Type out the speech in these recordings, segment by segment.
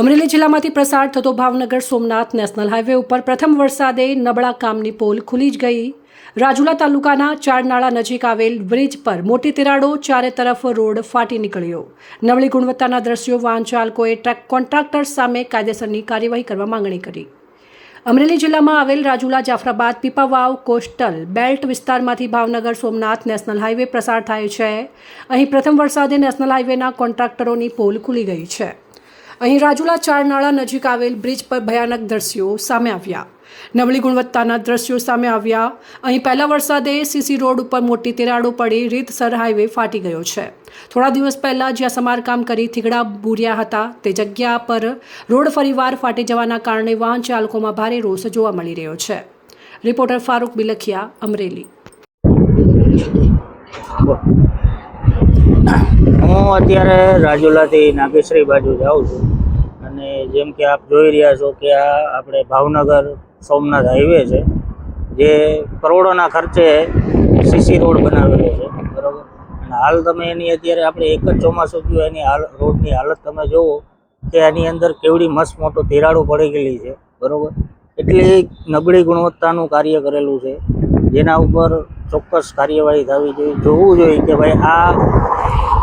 અમરેલી જિલ્લામાંથી પ્રસાર થતો ભાવનગર સોમનાથ નેશનલ હાઈવે ઉપર પ્રથમ વરસાદે નબળા કામની પોલ ખુલી જ ગઈ। રાજુલા તાલુકાના ચારનાળા નજીક આવેલ બ્રિજ પર મોટી તિરાડો, ચારે તરફ રોડ ફાટી નીકળ્યો। નબળી ગુણવત્તાના દ્રશ્યો વાહન ચાલકોએ કોન્ટ્રાક્ટર સામે કાયદેસરની કાર્યવાહી કરવા માંગણી કરી। અમરેલી જિલ્લામાં આવેલ રાજુલા જાફરાબાદ પીપાવાવ કોસ્ટલ બેલ્ટ વિસ્તારમાંથી ભાવનગર સોમનાથ નેશનલ હાઈવે પ્રસાર થાય છે। અહીં પ્રથમ વરસાદે નેશનલ હાઈવેના કોન્ટ્રાક્ટરોની પોલ ખુલી ગઈ છે। અહીં રાજુલા ચારનાળા નજીક આવેલ બ્રિજ પર ભયાનક દ્રશ્યો સામે આવ્યા। નબળી ગુણવત્તાના દ્રશ્યો સામે આવ્યા। અહીં પહેલા વરસાદે સીસી રોડ ઉપર મોટી તિરાડો પડી રીતસર હાઈવે ફાટી ગયો છે। થોડા દિવસ પહેલા જ્યાં સમારકામ કરી થીગડા બુર્યા હતા તે જગ્યા પર રોડ ફરીવાર ફાટી જવાના કારણે વાહન ચાલકોમાં ભારે રોષ જોવા મળી રહ્યો છે। રિપોર્ટર ફારૂક બિલખિયા, અમરેલી। હું અત્યારે રાજુલાથી નાગેશ્રી બાજુ જાઉં છું અને જેમ કે આપ જોઈ રહ્યા છો કે આ આપણે ભાવનગર સોમનાથ હાઈવે છે, જે કરોડોના ખર્ચે સીસી રોડ બનાવેલો છે, બરાબર। અને હાલ તમે એની અત્યારે આપણે એક જ ચોમાસું થયું એની રોડની હાલત તમે જુઓ કે એની અંદર કેવડી મસ્ત મોટો તિરાડો પડી ગયેલી છે, બરાબર। એટલી નબળી ગુણવત્તાનું કાર્ય કરેલું છે, જેના ઉપર ચોક્કસ કાર્યવાહી થવી જોઈએ। જોવું જોઈએ કે ભાઈ આ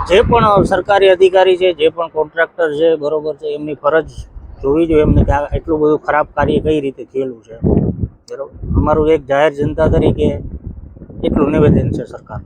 જે પણ સરકારી અધિકારી છે, જે પણ કોન્ટ્રાક્ટર છે, બરોબર છે, એમની ફરજ જોવી જોઈએ એમને કે આ એટલું બધું ખરાબ કાર્ય કઈ રીતે થયેલું છે, બરાબર। અમારું એક જાહેર જનતા તરીકે એટલું નિવેદન છે સરકાર।